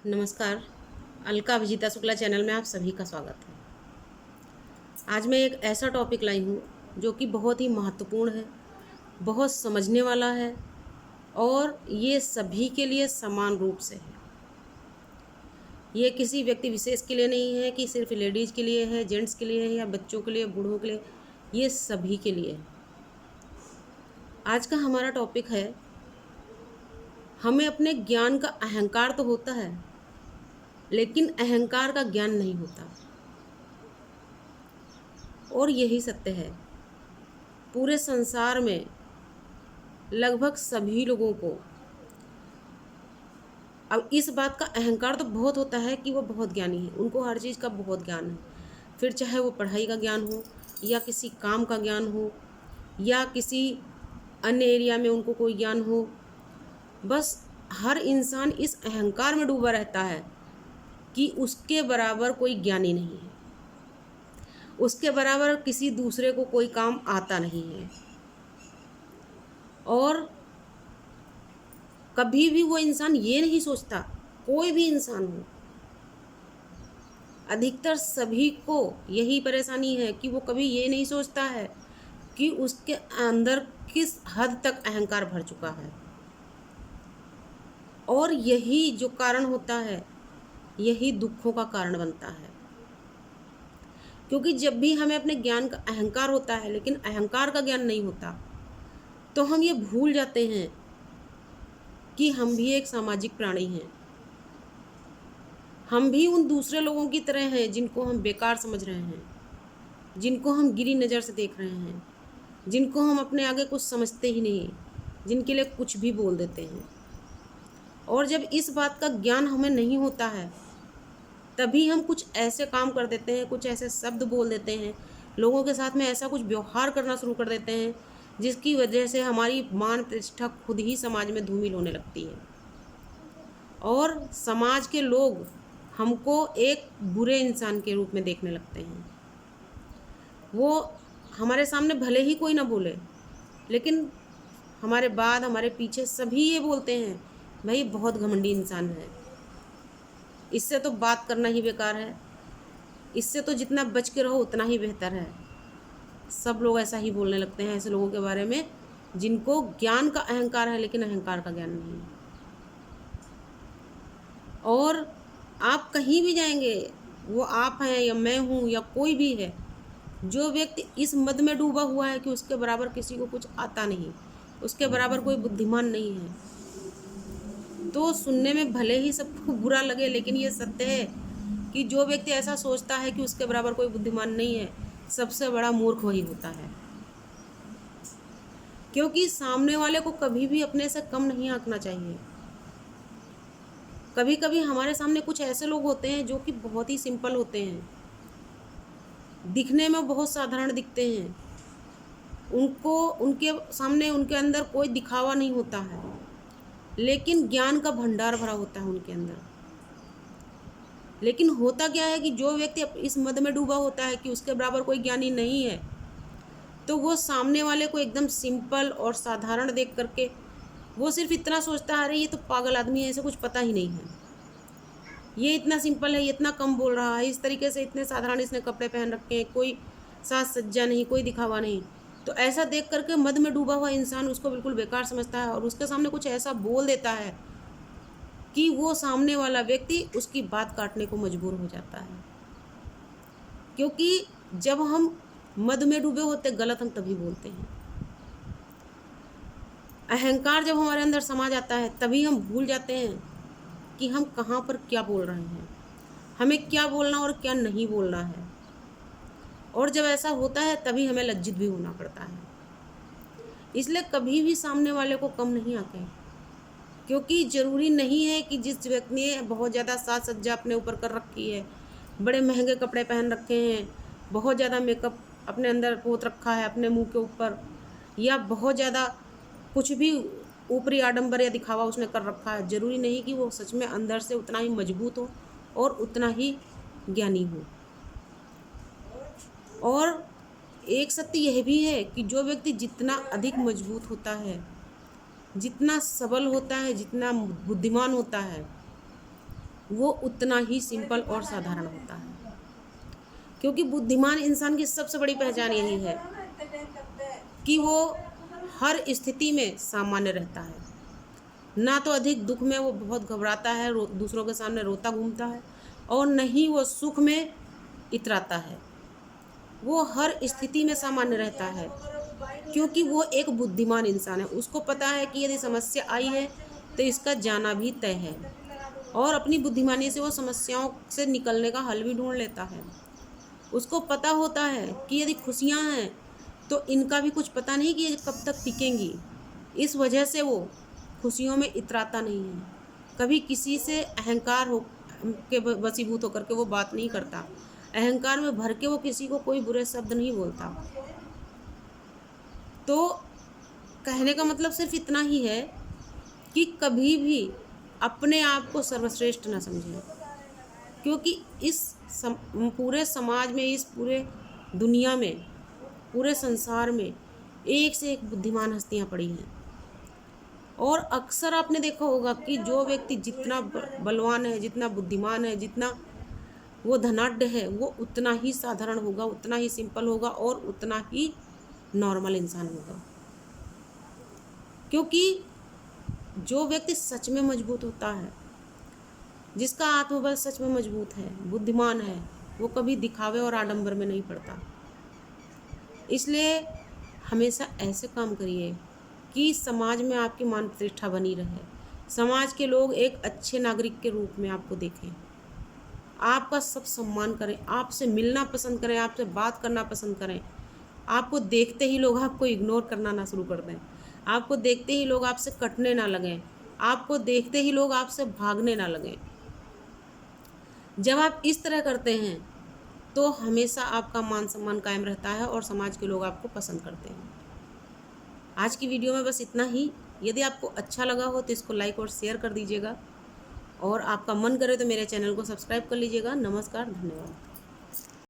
नमस्कार। अलका विजिता शुक्ला चैनल में आप सभी का स्वागत है। आज मैं एक ऐसा टॉपिक लाई हूँ जो कि बहुत ही महत्वपूर्ण है, बहुत समझने वाला है और ये सभी के लिए समान रूप से है। ये किसी व्यक्ति विशेष के लिए नहीं है कि सिर्फ लेडीज़ के लिए है, जेंट्स के लिए है या बच्चों के लिए, बूढ़ों के लिए, ये सभी के लिए है। आज का हमारा टॉपिक है, हमें अपने ज्ञान का अहंकार तो होता है लेकिन अहंकार का ज्ञान नहीं होता। और यही सत्य है, पूरे संसार में लगभग सभी लोगों को अब इस बात का अहंकार तो बहुत होता है कि वो बहुत ज्ञानी है, उनको हर चीज़ का बहुत ज्ञान है। फिर चाहे वो पढ़ाई का ज्ञान हो या किसी काम का ज्ञान हो या किसी अन्य एरिया में उनको कोई ज्ञान हो, बस हर इंसान इस अहंकार में डूबा रहता है कि उसके बराबर कोई ज्ञानी नहीं है, उसके बराबर किसी दूसरे को कोई काम आता नहीं है। और कभी भी वो इंसान ये नहीं सोचता, कोई भी इंसान हो, अधिकतर सभी को यही परेशानी है कि वो कभी ये नहीं सोचता है कि उसके अंदर किस हद तक अहंकार भर चुका है। और यही जो कारण होता है, यही दुखों का कारण बनता है। क्योंकि जब भी हमें अपने ज्ञान का अहंकार होता है लेकिन अहंकार का ज्ञान नहीं होता, तो हम ये भूल जाते हैं कि हम भी एक सामाजिक प्राणी हैं। हम भी उन दूसरे लोगों की तरह हैं जिनको हम बेकार समझ रहे हैं, जिनको हम गिरी नज़र से देख रहे हैं, जिनको हम अपने आगे कुछ समझते ही नहीं, जिनके लिए कुछ भी बोल देते हैं। और जब इस बात का ज्ञान हमें नहीं होता है, तभी हम कुछ ऐसे काम कर देते हैं, कुछ ऐसे शब्द बोल देते हैं, लोगों के साथ में ऐसा कुछ व्यवहार करना शुरू कर देते हैं जिसकी वजह से हमारी मान प्रतिष्ठा खुद ही समाज में धूमिल होने लगती है। और समाज के लोग हमको एक बुरे इंसान के रूप में देखने लगते हैं। वो हमारे सामने भले ही कोई ना बोले, लेकिन हमारे बाद, हमारे पीछे सभी ये बोलते हैं, भाई बहुत घमंडी इंसान है, इससे तो बात करना ही बेकार है, इससे तो जितना बच के रहो उतना ही बेहतर है। सब लोग ऐसा ही बोलने लगते हैं ऐसे लोगों के बारे में जिनको ज्ञान का अहंकार है लेकिन अहंकार का ज्ञान नहीं है। और आप कहीं भी जाएंगे, वो आप हैं या मैं हूँ या कोई भी है, जो व्यक्ति इस मद में डूबा हुआ है कि उसके बराबर किसी को कुछ आता नहीं, उसके बराबर कोई बुद्धिमान नहीं है, तो सुनने में भले ही सबको बुरा लगे, लेकिन ये सत्य है कि जो व्यक्ति ऐसा सोचता है कि उसके बराबर कोई बुद्धिमान नहीं है, सबसे बड़ा मूर्ख वही होता है। क्योंकि सामने वाले को कभी भी अपने से कम नहीं आंकना चाहिए। कभी कभी हमारे सामने कुछ ऐसे लोग होते हैं जो कि बहुत ही सिंपल होते हैं, दिखने में बहुत साधारण दिखते हैं, उनको उनके सामने उनके अंदर कोई दिखावा नहीं होता है, लेकिन ज्ञान का भंडार भरा होता है उनके अंदर। लेकिन होता क्या है कि जो व्यक्ति इस मद में डूबा होता है कि उसके बराबर कोई ज्ञानी नहीं है, तो वो सामने वाले को एकदम सिंपल और साधारण देख करके वो सिर्फ इतना सोचता है, अरे ये तो पागल आदमी है, इसे कुछ पता ही नहीं है, ये इतना सिंपल है, ये इतना कम बोल रहा है, इस तरीके से इतने साधारण इसने कपड़े पहन रखे हैं, कोई साज सज्जा नहीं, कोई दिखावा नहीं। तो ऐसा देख करके मद में डूबा हुआ इंसान उसको बिल्कुल बेकार समझता है और उसके सामने कुछ ऐसा बोल देता है कि वो सामने वाला व्यक्ति उसकी बात काटने को मजबूर हो जाता है। क्योंकि जब हम मद में डूबे होते गलत हम तभी बोलते हैं। अहंकार जब हमारे अंदर समा जाता है तभी हम भूल जाते हैं कि हम कहाँ पर क्या बोल रहे हैं, हमें क्या बोलना और क्या नहीं बोलना है। और जब ऐसा होता है तभी हमें लज्जित भी होना पड़ता है। इसलिए कभी भी सामने वाले को कम नहीं आंकें, क्योंकि ज़रूरी नहीं है कि जिस व्यक्ति ने बहुत ज़्यादा साज सज्जा अपने ऊपर कर रखी है, बड़े महंगे कपड़े पहन रखे हैं, बहुत ज़्यादा मेकअप अपने अंदर पोत रखा है अपने मुंह के ऊपर, या बहुत ज़्यादा कुछ भी ऊपरी आडंबर या दिखावा उसने कर रखा है, ज़रूरी नहीं कि वो सच में अंदर से उतना ही मजबूत हो और उतना ही ज्ञानी हो। और एक सत्य यह भी है कि जो व्यक्ति जितना अधिक मजबूत होता है, जितना सबल होता है, जितना बुद्धिमान होता है, वो उतना ही सिंपल और साधारण होता है। क्योंकि बुद्धिमान इंसान की सबसे बड़ी पहचान यही है कि वो हर स्थिति में सामान्य रहता है। ना तो अधिक दुख में वो बहुत घबराता है, दूसरों के सामने रोता घूमता है, और न ही वो सुख में इतराता है। वो हर स्थिति में सामान्य रहता है क्योंकि वो एक बुद्धिमान इंसान है। उसको पता है कि यदि समस्या आई है तो इसका जाना भी तय है, और अपनी बुद्धिमानी से वो समस्याओं से निकलने का हल भी ढूंढ लेता है। उसको पता होता है कि यदि खुशियाँ हैं तो इनका भी कुछ पता नहीं कि ये कब तक टिकेंगी। इस वजह से वो खुशियों में इतराता नहीं है, कभी किसी से अहंकार हो के वशीभूत होकर के वो बात नहीं करता, अहंकार में भर के वो किसी को कोई बुरे शब्द नहीं बोलता। तो कहने का मतलब सिर्फ इतना ही है कि कभी भी अपने आप को सर्वश्रेष्ठ न समझें, क्योंकि इस पूरे समाज में, इस पूरे दुनिया में, पूरे संसार में एक से एक बुद्धिमान हस्तियां पड़ी हैं। और अक्सर आपने देखा होगा कि जो व्यक्ति जितना बलवान है, जितना बुद्धिमान है, जितना वो धनाढ्य है, वो उतना ही साधारण होगा, उतना ही सिंपल होगा और उतना ही नॉर्मल इंसान होगा। क्योंकि जो व्यक्ति सच में मजबूत होता है, जिसका आत्मबल सच में मजबूत है, बुद्धिमान है, वो कभी दिखावे और आडंबर में नहीं पड़ता। इसलिए हमेशा ऐसे काम करिए कि समाज में आपकी मान प्रतिष्ठा बनी रहे, समाज के लोग एक अच्छे नागरिक के रूप में आपको देखें, आपका सब सम्मान करें, आपसे मिलना पसंद करें, आपसे बात करना पसंद करें। आपको देखते ही लोग आपको इग्नोर करना ना शुरू कर दें, आपको देखते ही लोग आपसे कटने ना लगें, आपको देखते ही लोग आपसे भागने ना लगें। जब आप इस तरह करते हैं तो हमेशा आपका मान सम्मान कायम रहता है और समाज के लोग आपको पसंद करते हैं। आज की वीडियो में बस इतना ही। यदि आपको अच्छा लगा हो तो इसको लाइक और शेयर कर दीजिएगा, और आपका मन करे तो मेरे चैनल को सब्सक्राइब कर लीजिएगा। नमस्कार, धन्यवाद।